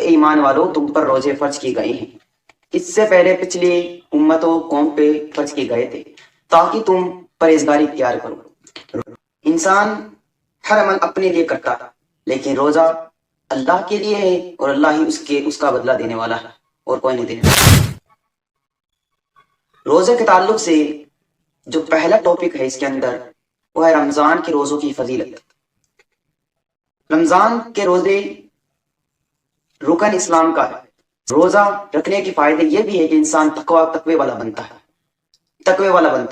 ایمان والو تم پر روزے فرض کیے گئے ہیں، اس سے پہلے پچھلی امتوں قوم پہ فرض کیے گئے تھے تاکہ تم پرہیزگاری اختیار کرو۔ انسان ہر عمل اپنے لیے کرتا ہے لیکن روزہ اللہ کے لیے ہے اور اللہ ہی اس کا بدلہ دینے والا ہے اور کوئی نہیں دینے والا۔ روزے کے تعلق سے جو پہلا ٹاپک ہے اس کے اندر وہ ہے رمضان کے روزوں کی فضیلت۔ رمضان کے روزے رکن اسلام کا ہے۔ روزہ رکھنے کے فائدے یہ بھی ہے کہ انسان تقوی والا بنتا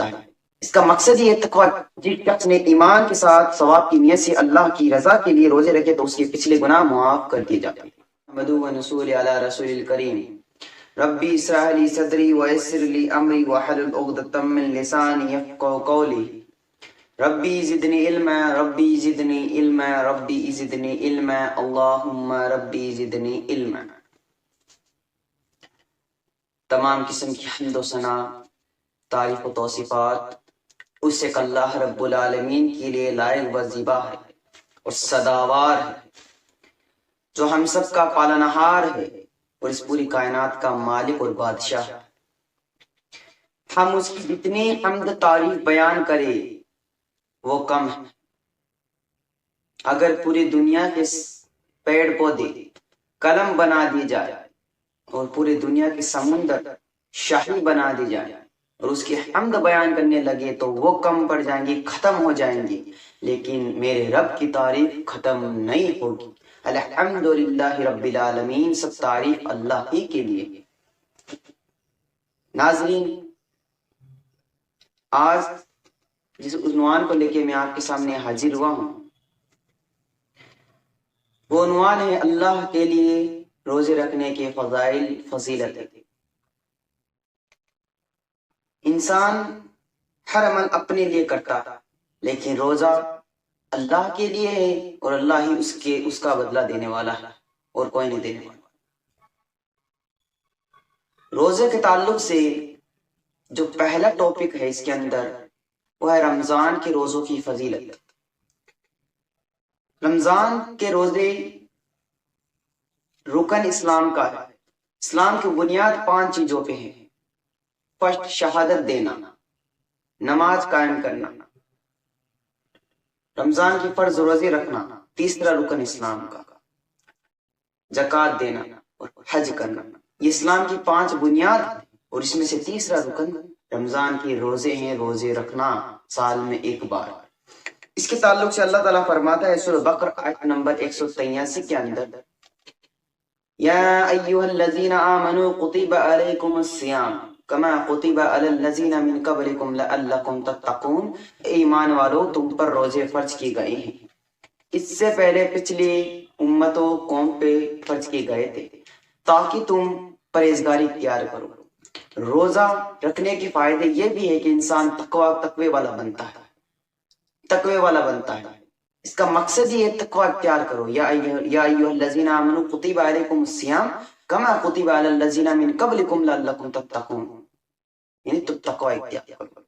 ہے۔ اس کا مقصد یہ تقوی، جس شخص نے ایمان کے ساتھ ثواب کی نیت سے اللہ کی رضا کے لیے روزے رکھے تو اس کے پچھلے گناہ معاف کر دیے جاتے ہیں۔ محمد و نصول علی رسول الکریم ربی اشرح لی صدری ویسر لی امری واحلل عقدۃ من لسانی یفقهوا قولی ربی زدنی علما ربی زدنی علما ربی زدنی علما اللہم ربی زدنی علما۔ تمام قسم کی حمد و ثنا، تعریف و توصیفات اس سے اللہ رب العالمین کے لیے لائق و زیبا ہے اور سداوار ہے، جو ہم سب کا پالنہار ہے اور اس پوری کائنات کا مالک اور بادشاہ ہے۔ ہم اس کی جتنی حمد تعریف بیان کرے وہ کم ہے۔ اگر پوری دنیا کے پیڑ پودے قلم بنا دی جائے اور پوری دنیا کے سمندر شاہی بنا دی جائے اور اس کی حمد بیان کرنے لگے تو وہ کم پڑ جائیں گی، ختم ہو جائیں گی، لیکن میرے رب کی تعریف ختم نہیں ہوگی۔ الحمدللہ رب العالمین، سب تعریف اللہ ہی کے لیے۔ ناظرین، آج جس عنوان کو لے کے میں آپ کے سامنے حاضر ہوا ہوں وہ عنوان ہے اللہ کے لیے روزے رکھنے کے فضائل، فضیلت۔ انسان ہر عمل اپنے لیے کرتا ہے لیکن روزہ اللہ کے لیے ہے اور اللہ ہی اس کا بدلہ دینے والا ہے اور کوئی نہیں دینے والا۔ روزے کے تعلق سے جو پہلا ٹاپک ہے اس کے اندر وہ ہے رمضان کے روزوں کی فضیلت۔ رمضان کے روزے رکن اسلام کا ہے۔ اسلام کی بنیاد 5 چیزوں پہ ہے۔ فرسٹ، شہادت دینا، نماز قائم کرنا، رمضان کی فرض روزے رکھنا، تیسرا رکن اسلام کا، زکوٰۃ دینا اور حج کرنا۔ یہ اسلام کی 5 بنیاد اور اس میں سے تیسرا رکن رمضان کے روزے ہیں، روزے رکھنا سال میں ایک بار۔ اس کے تعلق سے اللہ تعالیٰ فرماتا ہے سورہ بقرہ آیت نمبر 183 کے اندر، یا ایھا الذین آمنوا کتب علیکم الصیام کما کتب علی الذین من قبلکم لعلکم تتقون۔ ایمان والو تم پر روزے فرض کیے گئے ہیں، اس سے پہلے پچھلی امتوں قوم پہ فرض کیے گئے تھے تاکہ تم پرہیزگاری اختیار کرو۔ روزہ رکھنے کے فائدے یہ بھی ہے کہ انسان تقوی والا بنتا ہے۔ اس کا مقصد یہ تقوی اختیار کرو، یا ایھا الذین آمنوا کتب علیکم الصیام کما کتب علی الذین من قبلکم لعلکم تتقون، یعنی تم تقوی اختیار کرو۔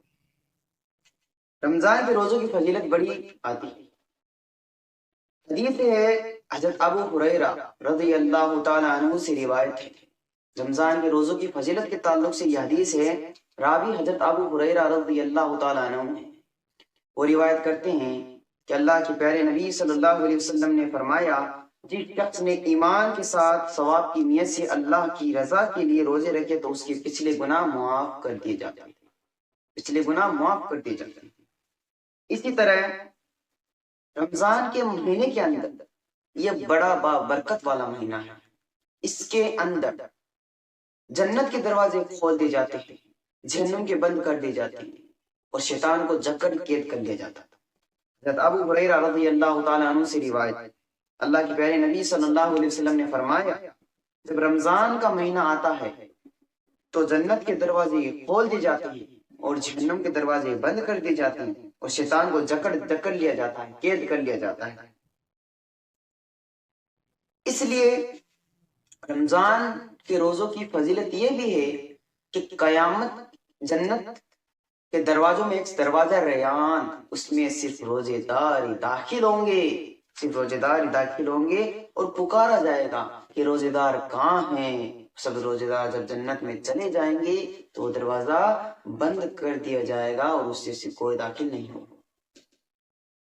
رمضان کے روزوں کی فضیلت بڑی آتی ہے۔ حدیث ہے حضرت ابو ہریرہ رضی اللہ تعالی عنہ سے روایت ہے۔ رمضان کے روزوں کی فضیلت کے تعلق سے یہ حدیث ہے، راوی حضرت ابو ہریرہ رضی اللہ تعالی عنہ ہیں۔ وہ روایت کرتے ہیں کہ اللہ کے پیارے نبی صلی اللہ علیہ وسلم نے فرمایا، جس شخص نے ایمان کے ساتھ ثواب کی نیت سے اللہ کی رضا کے لیے روزے رکھے تو اس کے پچھلے گناہ معاف کر دیے جاتے ہیں۔ اسی طرح رمضان کے مہینے کے اندر یہ بڑا برکت والا مہینہ ہے۔ اس کے اندر جنت کے دروازے کھول دیے جاتے ہیں، جہنم کے بند کر دیے جاتے ہیں اور شیطان کو جکڑ قید کر لیا جاتا ہے۔ حضرت ابو ہریرہ رضی اللہ تعالی عنہ سے روایت، اللہ کے پیارے نبی صلی اللہ علیہ وسلم نے فرمایا، جب رمضان کا مہینہ آتا ہے تو جنت کے دروازے کھول دیے جاتے ہیں اور جہنم کے دروازے بند کر دیے جاتے ہیں اور شیطان کو جکڑ لیا جاتا ہے، قید کر لیا جاتا ہے۔ اس لیے رمضان کے روزوں کی فضیلت یہ بھی ہے کہ قیامت جنت کے دروازوں میں ایک دروازہ ریان، اس میں صرف روزے دار داخل ہوں گے صرف روزے دار ہی داخل ہوں گے اور پکارا جائے گا کہ روزے دار کہاں ہیں. سب روزے دار جب جنت میں چلے جائیں گے تو وہ دروازہ بند کر دیا جائے گا اور اس سے کوئی داخل نہیں ہوگا.